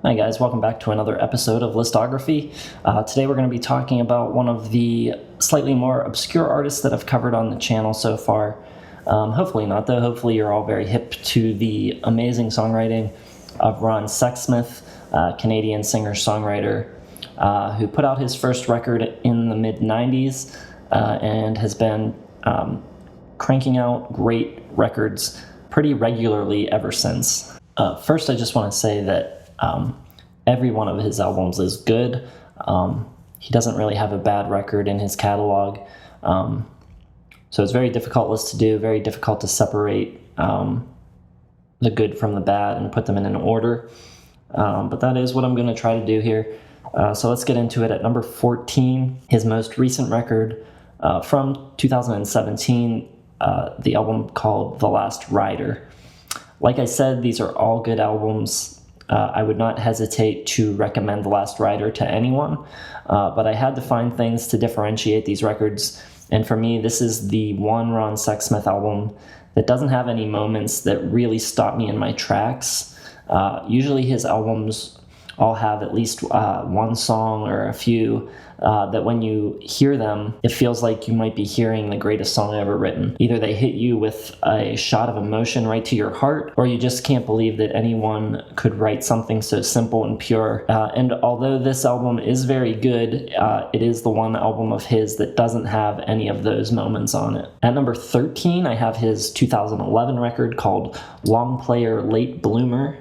Hi guys, welcome back to another episode of Listography. Today we're going to be talking about one of the slightly more obscure artists that I've covered on the channel so far. Hopefully not though, hopefully you're all very hip to the amazing songwriting of Ron Sexsmith, Canadian singer-songwriter, who put out his first record in the mid-90s and has been cranking out great records pretty regularly ever since. First, I just want to say that every one of his albums is good. He doesn't really have a bad record in his catalog. So it's a very difficult list to do, very difficult to separate the good from the bad and put them in an order. But that is what I'm going to try to do here. So let's get into it. At number 14, his most recent record from 2017, the album called The Last Rider. Like I said, these are all good albums. I would not hesitate to recommend The Last Rider to anyone, but I had to find things to differentiate these records, and for me, this is the one Ron Sexsmith album that doesn't have any moments that really stop me in my tracks. Usually his albums all have at least one song or a few that when you hear them, it feels like you might be hearing the greatest song ever written. Either they hit you with a shot of emotion right to your heart, or you just can't believe that anyone could write something so simple and pure. And although this album is very good, it is the one album of his that doesn't have any of those moments on it. At number 13, I have his 2011 record called Long Player Late Bloomer.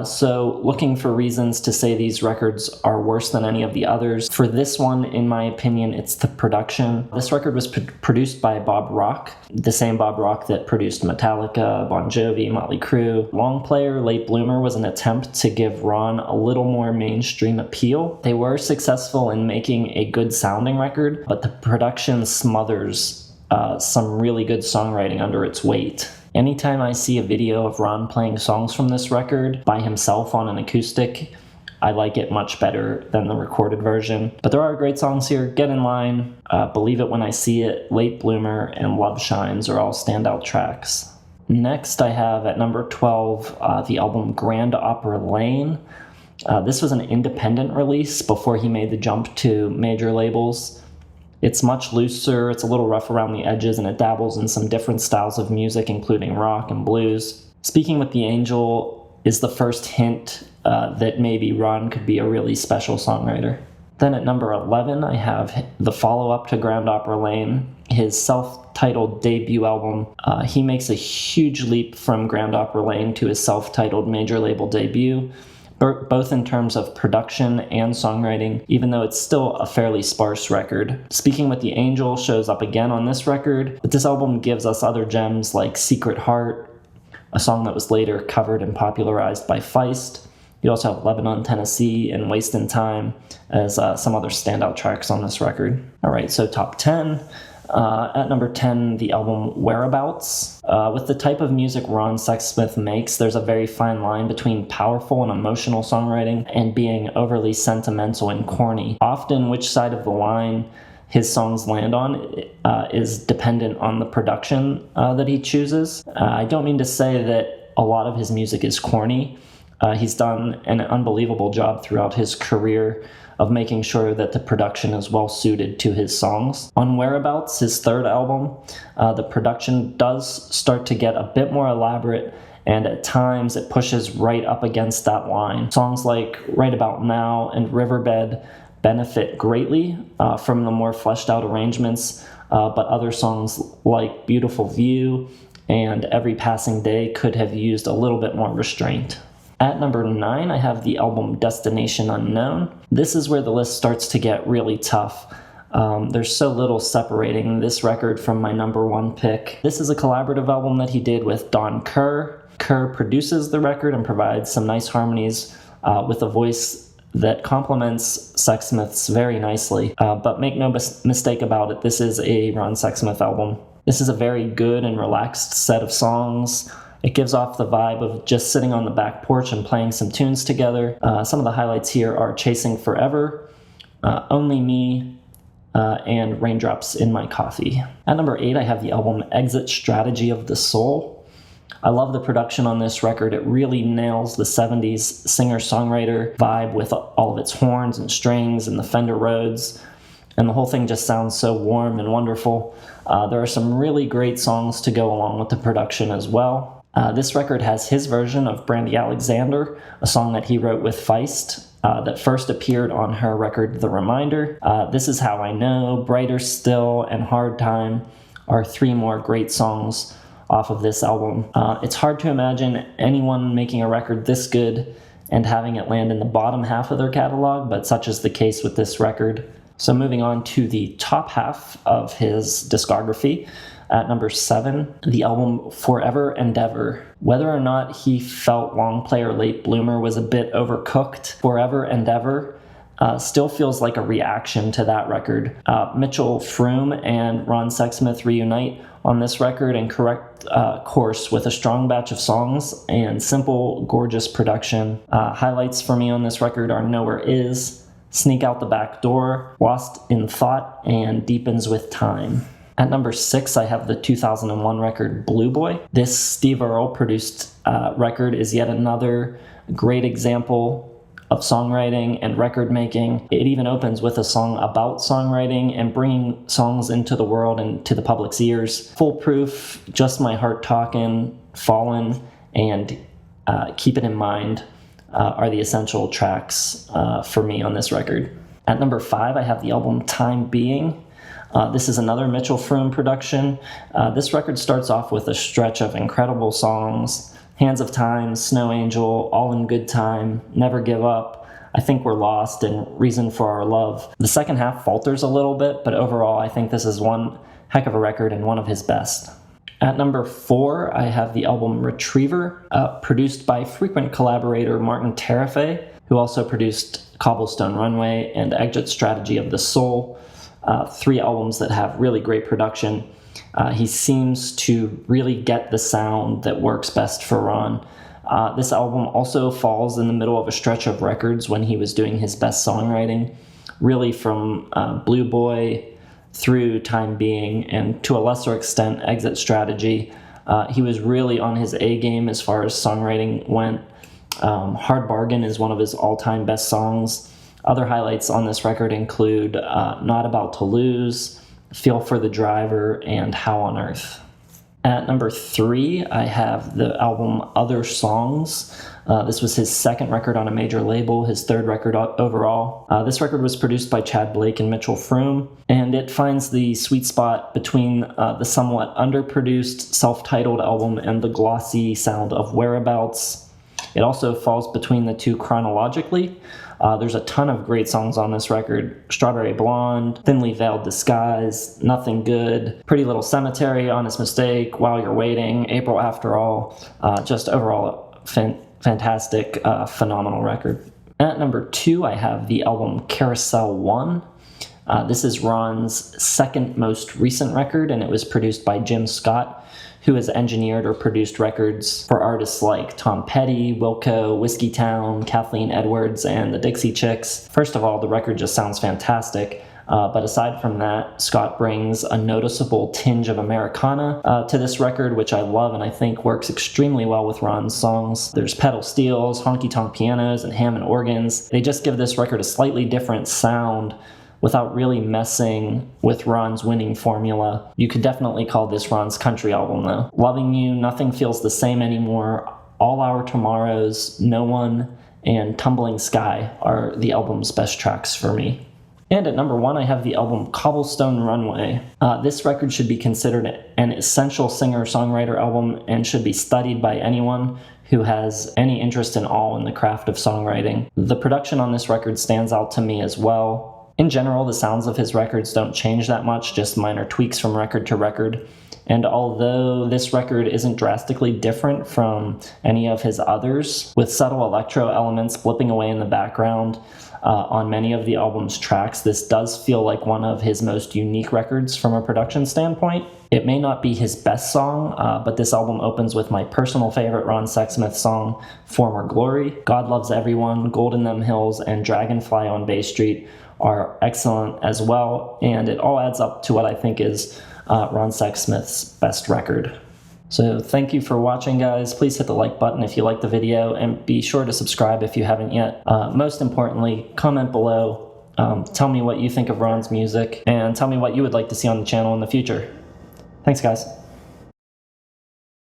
So looking for reasons to say these records are worse than any of the others. For this one, in my opinion, it's the production. This record was produced by Bob Rock, the same Bob Rock that produced Metallica, Bon Jovi, Motley Crue. Long Player, Late Bloomer was an attempt to give Ron a little more mainstream appeal. They were successful in making a good sounding record, but the production smothers some really good songwriting under its weight. Anytime I see a video of Ron playing songs from this record by himself on an acoustic, I like it much better than the recorded version. But there are great songs here. Get in Line, Believe It When I See It, Late Bloomer, and Love Shines are all standout tracks. Next, I have at number 12 the album Grand Opera Lane. This was an independent release before he made the jump to major labels. It's much looser, it's a little rough around the edges, and it dabbles in some different styles of music, including rock and blues. Speaking with the Angel is the first hint that maybe Ron could be a really special songwriter. Then at number 11, I have the follow-up to Grand Opera Lane, his self-titled debut album. He makes a huge leap from Grand Opera Lane to his self-titled major label debut, both in terms of production and songwriting, even though it's still a fairly sparse record. Speaking with the Angel shows up again on this record, but this album gives us other gems like Secret Heart, a song that was later covered and popularized by Feist. You also have Lebanon, Tennessee, and Wastin' Time as some other standout tracks on this record. All right, so top 10. At number 10, the album Whereabouts. With the type of music Ron Sexsmith makes, there's a very fine line between powerful and emotional songwriting and being overly sentimental and corny. Often, which side of the line his songs land on is dependent on the production that he chooses. I don't mean to say that a lot of his music is corny. He's done an unbelievable job throughout his career of making sure that the production is well suited to his songs. On Whereabouts, his third album, the production does start to get a bit more elaborate, and at times it pushes right up against that line. Songs like Right About Now and Riverbed benefit greatly from the more fleshed out arrangements, but other songs like Beautiful View and Every Passing Day could have used a little bit more restraint. At number 9, I have the album Destination Unknown. This is where the list starts to get really tough. There's so little separating this record from my number 1 pick. This is a collaborative album that he did with Don Kerr. Kerr produces the record and provides some nice harmonies with a voice that complements Sexsmith's very nicely. But make no mistake about it, this is a Ron Sexsmith album. This is a very good and relaxed set of songs. It gives off the vibe of just sitting on the back porch and playing some tunes together. Some of the highlights here are Chasing Forever, Only Me, and Raindrops in My Coffee. At number 8, I have the album Exit Strategy of the Soul. I love the production on this record. It really nails the 70s singer-songwriter vibe with all of its horns and strings and the Fender Rhodes, and the whole thing just sounds so warm and wonderful. There are some really great songs to go along with the production as well. This record has his version of Brandy Alexander, a song that he wrote with Feist, that first appeared on her record The Reminder. This Is How I Know, Brighter Still, and Hard Time are three more great songs off of this album. It's hard to imagine anyone making a record this good and having it land in the bottom half of their catalog, but such is the case with this record. So moving on to the top half of his discography, at number 7, the album Forever and Ever. Whether or not he felt long play or late bloomer was a bit overcooked, Forever and Ever still feels like a reaction to that record. Mitchell Froom and Ron Sexsmith reunite on this record and correct course with a strong batch of songs and simple, gorgeous production. Highlights for me on this record are Nowhere Is, Sneak Out the Back Door, Lost in Thought, and Deepens with Time. At number 6, I have the 2001 record Blue Boy. This Steve Earle produced record is yet another great example of songwriting and record making. It even opens with a song about songwriting and bringing songs into the world and to the public's ears. Foolproof, Just My Heart Talkin', Fallen, and Keep It in Mind are the essential tracks for me on this record. At number 5, I have the album Time Being. This is another Mitchell Froom production. This record starts off with a stretch of incredible songs: Hands of Time, Snow Angel, All in Good Time, Never Give Up, I Think We're Lost, and Reason for Our Love. The second half falters a little bit, but overall I think this is one heck of a record and one of his best. At number 4, I have the album Retriever, produced by frequent collaborator Martin Tarife, who also produced Cobblestone Runway and Exit Strategy of the Soul, 3 albums that have really great production. He seems to really get the sound that works best for Ron. This album also falls in the middle of a stretch of records when he was doing his best songwriting, really from Blue Boy through Time Being, and to a lesser extent Exit Strategy. He was really on his A game as far as songwriting went. Hard Bargain is one of his all-time best songs. Other highlights on this record include Not About to Lose, Feel for the Driver, and How on Earth. At number 3, I have the album Other Songs. This was his second record on a major label, his third record overall. This record was produced by Chad Blake and Mitchell Froom, and it finds the sweet spot between the somewhat underproduced self-titled album and the glossy sound of Whereabouts. It also falls between the two chronologically. There's a ton of great songs on this record: Strawberry Blonde, Thinly Veiled Disguise, Nothing Good, Pretty Little Cemetery, Honest Mistake, While You're Waiting, April After All. Just overall fantastic, phenomenal record. At number 2, I have the album Carousel 1. This is Ron's second most recent record, and it was produced by Jim Scott, who has engineered or produced records for artists like Tom Petty, Wilco, Whiskey Town, Kathleen Edwards, and the Dixie Chicks. First of all, the record just sounds fantastic. But aside from that, Scott brings a noticeable tinge of Americana to this record, which I love and I think works extremely well with Ron's songs. There's pedal steels, honky-tonk pianos, and Hammond organs. They just give this record a slightly different sound without really messing with Ron's winning formula. You could definitely call this Ron's country album, though. Loving You, Nothing Feels the Same Anymore, All Our Tomorrows, No One, and Tumbling Sky are the album's best tracks for me. And at number 1, I have the album Cobblestone Runway. This record should be considered an essential singer-songwriter album and should be studied by anyone who has any interest at all in the craft of songwriting. The production on this record stands out to me as well. In general, the sounds of his records don't change that much, just minor tweaks from record to record. And although this record isn't drastically different from any of his others, with subtle electro elements blipping away in the background on many of the album's tracks, this does feel like one of his most unique records from a production standpoint. It may not be his best song, but this album opens with my personal favorite Ron Sexsmith song, Former Glory. God Loves Everyone, Gold in Them Hills, and Dragonfly on Bay Street are excellent as well, and it all adds up to what I think is Ron Sexsmith's best record. So thank you for watching, guys. Please hit the like button if you liked the video, and be sure to subscribe if you haven't yet. Most importantly, comment below. Tell me what you think of Ron's music, and tell me what you would like to see on the channel in the future. Thanks, guys.